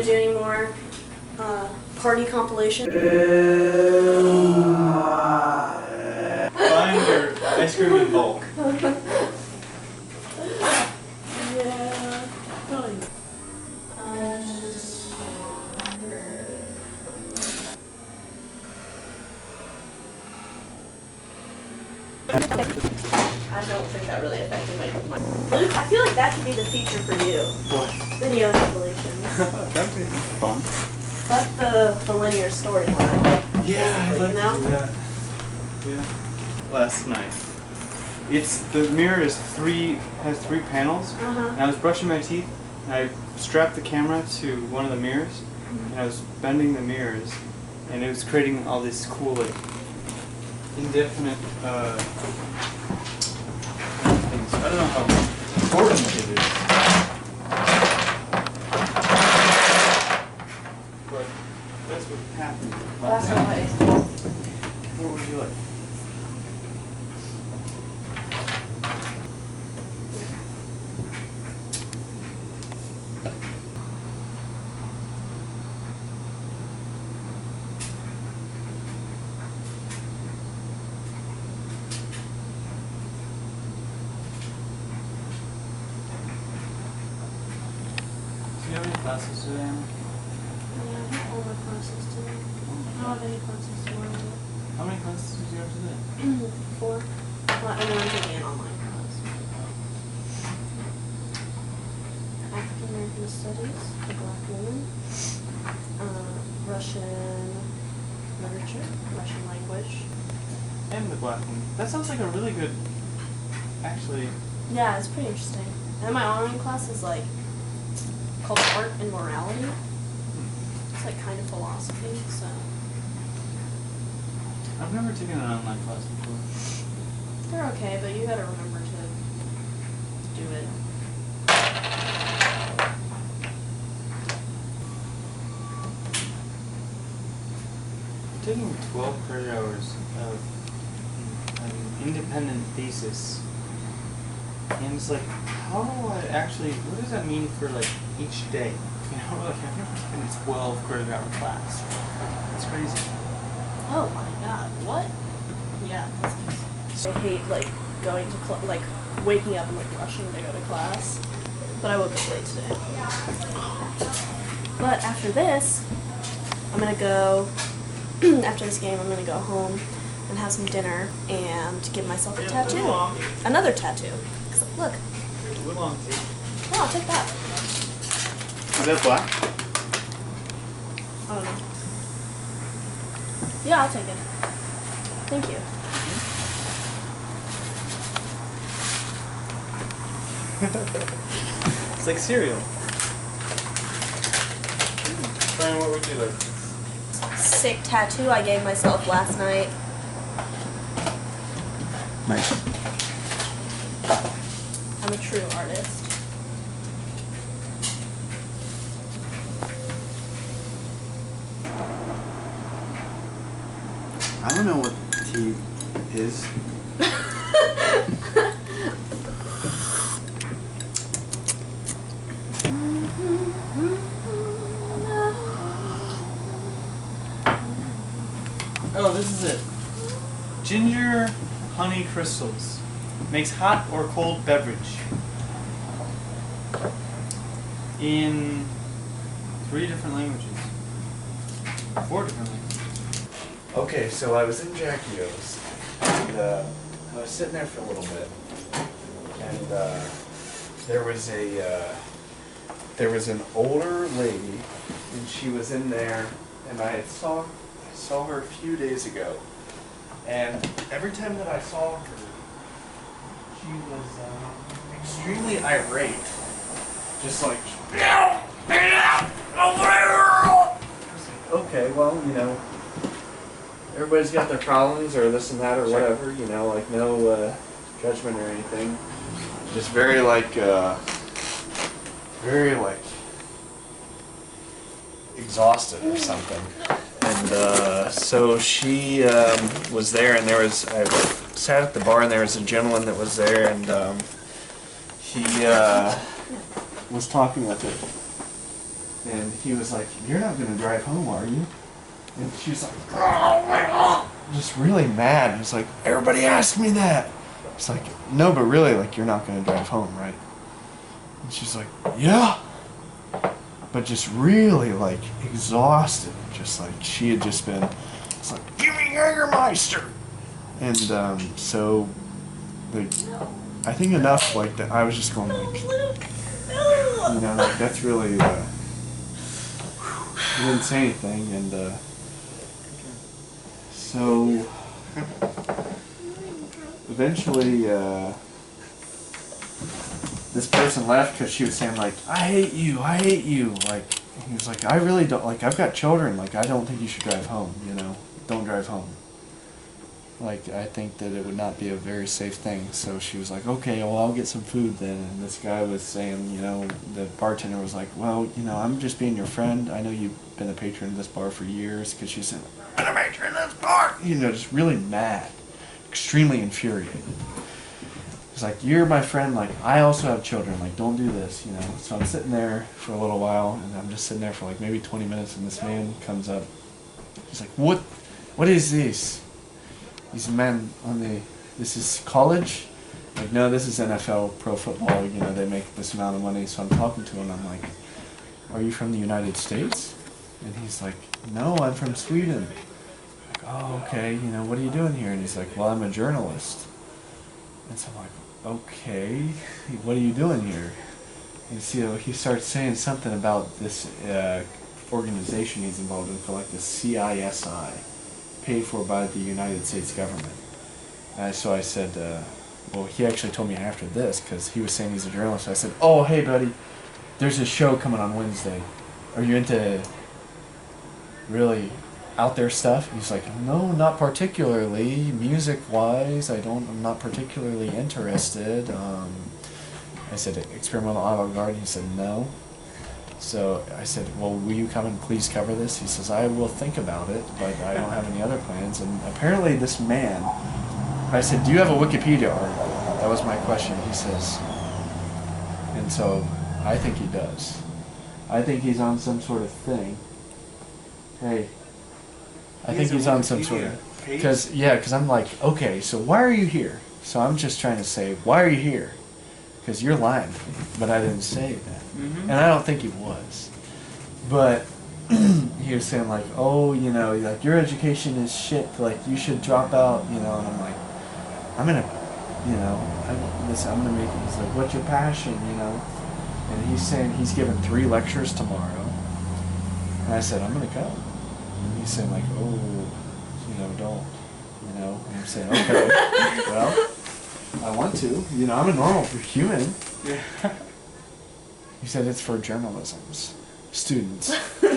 Do any more party compilation? Find your ice cream in bulk. Yeah. I don't think that really affected my Luke, I feel like that could be the feature for you. What? Video compilations. That'd be fun. That's the linear storyline. Yeah, I'd like to do that. Yeah. Last night. The mirror has three panels. And I was brushing my teeth and I strapped the camera to one of the mirrors and I was bending the mirrors and it was creating all this cool like indefinite things. I don't know how important it is. But that's what happened. Last night. What would you like? Do you have any classes today, Emma? Yeah, I have all my classes today. I don't have any classes tomorrow. How many classes did you have today? 4. Well, I'm taking an online class. African American Studies, the Black woman, Russian literature, Russian language. And the black one. That sounds like a really good, actually. Yeah, it's pretty interesting. And my online class is like called Art and Morality. It's like kind of philosophy, so. I've never taken an online class before. They're okay, but you gotta remember to do it. I'm taking 12 credit hours of an independent thesis. And it's like, how do I actually, what does that mean for like each day? You know, like I've never taken a 12 credit hour class. That's crazy. Oh my god, what? Yeah, that's nice. I hate like going to like waking up and like rushing to go to class. But I woke up late today. But after this, I'm gonna go after this game I'm gonna go home and have some dinner and give myself a tattoo. Another tattoo. 'Cause look. Oh, I'll take that. Is that black? I don't know. Yeah, I'll take it. Thank you. It's like cereal. Brian, what would you like? Sick tattoo I gave myself last night. Nice. I'm a true artist. I don't know what tea is. Oh, this is it. Ginger honey crystals. Makes hot or cold beverage. In 3 different languages. 4 different languages. Okay, so I was in Jackie O's, and I was sitting there for a little bit, and there was an older lady, and she was in there, and I saw her a few days ago, and every time that I saw her, she was extremely irate, just like, okay, well, you know, everybody's got their problems or this and that or whatever, you know, like no judgment or anything. Just very like exhausted or something. And so she was there, and I sat at the bar, and there was a gentleman that was there, and he was talking with her. And he was like, "You're not gonna drive home, are you?" And she's like, just really mad. It's like, "Everybody asked me that." It's like, "No, but really, like, you're not gonna drive home, right?" And she's like, "Yeah." But just really, like, exhausted. Just like, she had just been, it's like, "Give me Jägermeister!" And so, like, I think enough, like, that I was just going, like, you know, like, that's really, he didn't say anything, and so eventually this person left because she was saying, like, I hate you, like, he was like, "I really don't, like, I've got children, like, I don't think you should drive home, you know, don't drive home. Like, I think that it would not be a very safe thing." So she was like, "Okay, well, I'll get some food then." And this guy was saying, you know, the bartender was like, "Well, you know, I'm just being your friend. I know you've been a patron of this bar for years," because she said, "I've been a patron of this bar." You know, just really mad, extremely infuriated. He's like, "You're my friend. Like, I also have children. Like, don't do this, you know." So I'm sitting there for a little while, and I'm just sitting there for like maybe 20 minutes, and this man comes up. He's like, What is this?" He's a man on this is college? Like, "No, this is NFL, pro football, you know, they make this amount of money." So I'm talking to him, I'm like, "Are you from the United States?" And he's like, "No, I'm from Sweden." I'm like, "Oh, okay, you know, what are you doing here?" And he's like, "Well, I'm a journalist." And so I'm like, "Okay, what are you doing here?" And so he starts saying something about this organization he's involved in called like the CISI. Paid for by the United States government. So I said, well, he actually told me after this, because he was saying he's a journalist. I said, "Oh, hey, buddy, there's a show coming on Wednesday. Are you into really out there stuff?" And he's like, "No, not particularly. Music-wise, I'm not particularly interested." I said, "Experimental avant-garde?" He said, "No." So I said, "Well, will you come and please cover this?" He says, "I will think about it, but I don't have any other plans." And apparently this man, I said, "Do you have a Wikipedia article?" That was my question. He says, and so I think he does. I think he's on some sort of thing. Hey, I think he's on some sort of, because I'm like, okay, so why are you here? So I'm just trying to say, why are you here? Because you're lying to me, but I didn't say that. And I don't think he was. But he was saying like, "Oh, you know, like your education is shit, like you should drop out," you know, and I'm like, I'm gonna make it. He's like, "What's your passion," you know? And he's saying he's giving 3 lectures tomorrow. And I said, "I'm gonna come." And he's saying like, "Oh, you know, don't," you know, and I'm saying, "Okay, well, I want to, you know, I'm a normal human." Yeah. He said, "It's for journalism's students."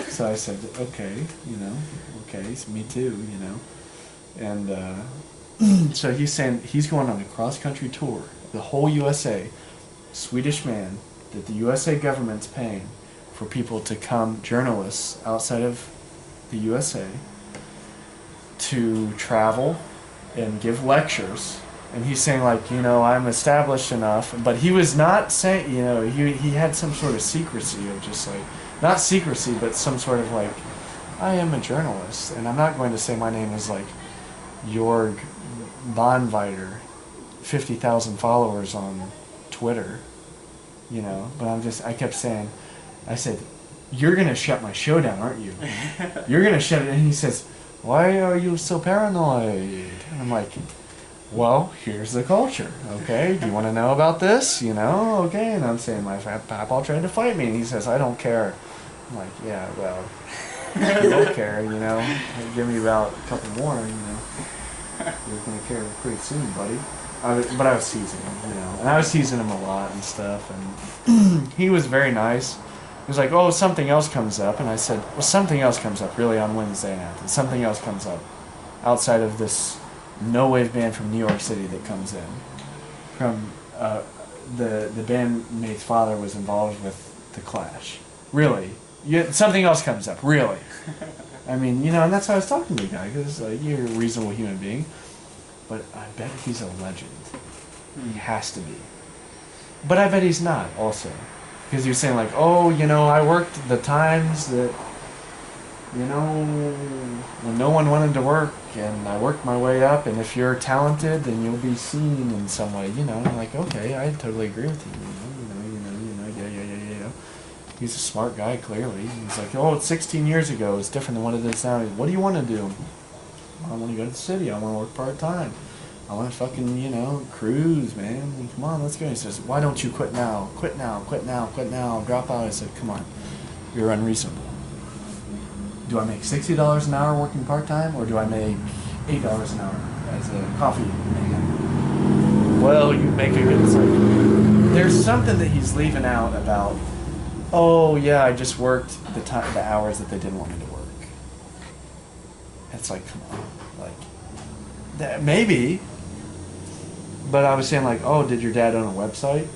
So I said, "Okay, you know, okay, so me too, you know." And so he's saying he's going on a cross-country tour, the whole USA, Swedish man, that the USA government's paying for people to come, journalists outside of the USA, to travel and give lectures. And he's saying like, you know, I'm established enough, but he was not saying, you know, he had some sort of secrecy of just like, not secrecy, but some sort of like, I am a journalist, and I'm not going to say my name is like Jorg Bonviter, 50,000 followers on Twitter, you know, but I kept saying, I said, "You're going to shut my show down, aren't you? You're going to shut it." And he says, "Why are you so paranoid?" And I'm like, "Well, here's the culture, okay? Do you want to know about this? You know, okay?" And I'm saying, "My fat papa tried to fight me." And he says, "I don't care." I'm like, "Yeah, well, you don't care, you know. Give me about a couple more, you know. You're going to care pretty soon, buddy." But I was teasing him, you know. And I was teasing him a lot and stuff. And he was very nice. He was like, "Oh, something else comes up." And I said, "Well, something else comes up really on Wednesday night. And something else comes up outside of this no-wave band from New York City that comes in. From the bandmate's father was involved with the Clash. Really, something else comes up. Really, I mean, you know, and that's how I was talking to the guy, because you're a reasonable human being, but I bet he's a legend. He has to be. But I bet he's not. Also, Because he was saying like, oh, you know, I worked the times that, you know, when no one wanted to work, and I worked my way up, and if you're talented, then you'll be seen in some way, you know. And I'm like, okay, I totally agree with you, yeah. He's a smart guy, clearly. He's like, oh, it's 16 years ago, it's different than what it is now. What do you want to do? I want to go to the city, I want to work part-time. I want to fucking, you know, cruise, man. Come on, let's go. He says, why don't you quit now? Quit now, quit now, quit now. Drop out. I said, come on, you're unreasonable. Do I make $60 an hour working part-time, or do I make $8 an hour as a coffee man? Well, you make a good, it's like, there's something that he's leaving out about, oh yeah, I just worked the hours that they didn't want me to work. It's like, come on, like, that maybe, but I was saying like, oh, did your dad own a website?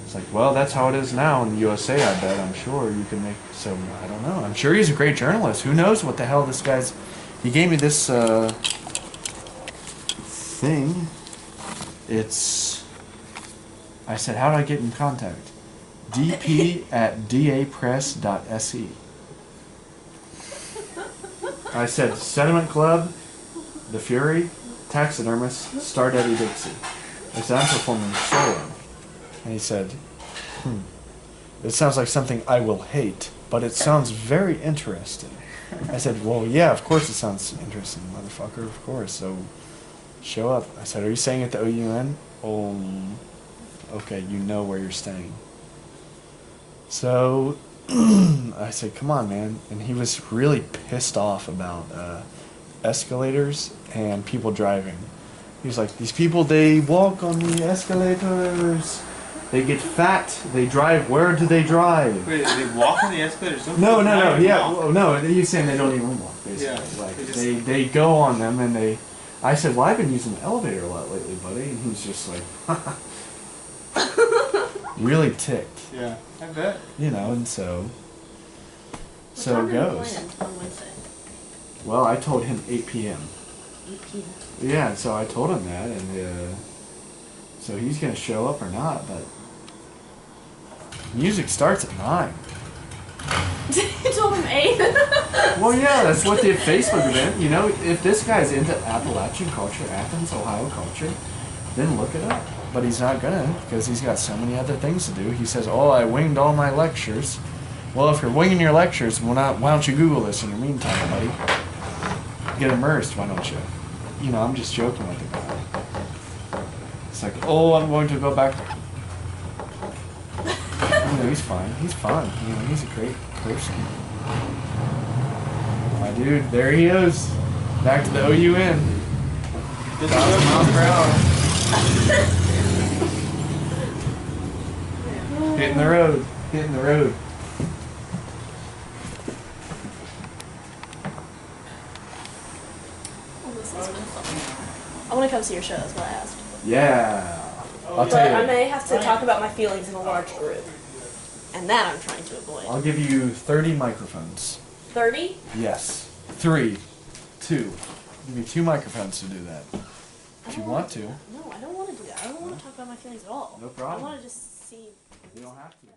It's like, well, that's how it is now in the USA, I bet. I'm sure you can make, so I don't know. I'm sure he's a great journalist. Who knows what the hell this guy's, he gave me this thing. It's, I said, how do I get in contact? dp@dapress.se. I said, Sentiment Club, The Fury, Taxidermist, Star Daddy Dixie. I said, I'm performing solo. And he said, it sounds like something I will hate, but it sounds very interesting. I said, well, yeah, of course it sounds interesting, motherfucker, of course, so show up. I said, are you staying at the OUN? Oh, okay, you know where you're staying. So I said, come on, man. And he was really pissed off about escalators and people driving. He was like, these people, they walk on the escalators. They get fat. They drive. Where do they drive? Wait, they walk on the escalators? No. Yeah, well, no. He's saying they don't even walk. Basically, yeah, like they go on them and they. I said, well, I've been using the elevator a lot lately, buddy. And he's just like, really ticked. Yeah, I bet. You know, and so What time it do you goes. land on Wednesday? Well, I told him 8 p.m. 8 p.m. Yeah, so I told him that, and so he's gonna show up or not, but music starts at 9. You told him 8? Well, yeah, that's what the Facebook event, you know, if this guy's into Appalachian culture, Athens, Ohio culture, then look it up. But he's not gonna, because he's got so many other things to do. He says, oh, I winged all my lectures. Well, if you're winging your lectures, why don't you Google this in the meantime, buddy? Get immersed, why don't you? You know, I'm just joking with the guy. It's like, oh, I'm going to go back. You know, he's fine. He's fun. You know, he's a great person. My dude, there he is. Back to the OUN. 1,000 miles per hour. Hitting the road. Hitting the road. Oh, this has been fun. I want to come see your show, that's what I asked. Yeah. I'll But tell you. I may have to talk about my feelings in a large group. And that I'm trying to avoid. I'll give you 30 microphones. 30? Yes. 3. 2. I'll give you 2 microphones to do that. If you want to. No, I don't want to do that. I don't want to talk about my feelings at all. No problem. I want to just see. You don't have to.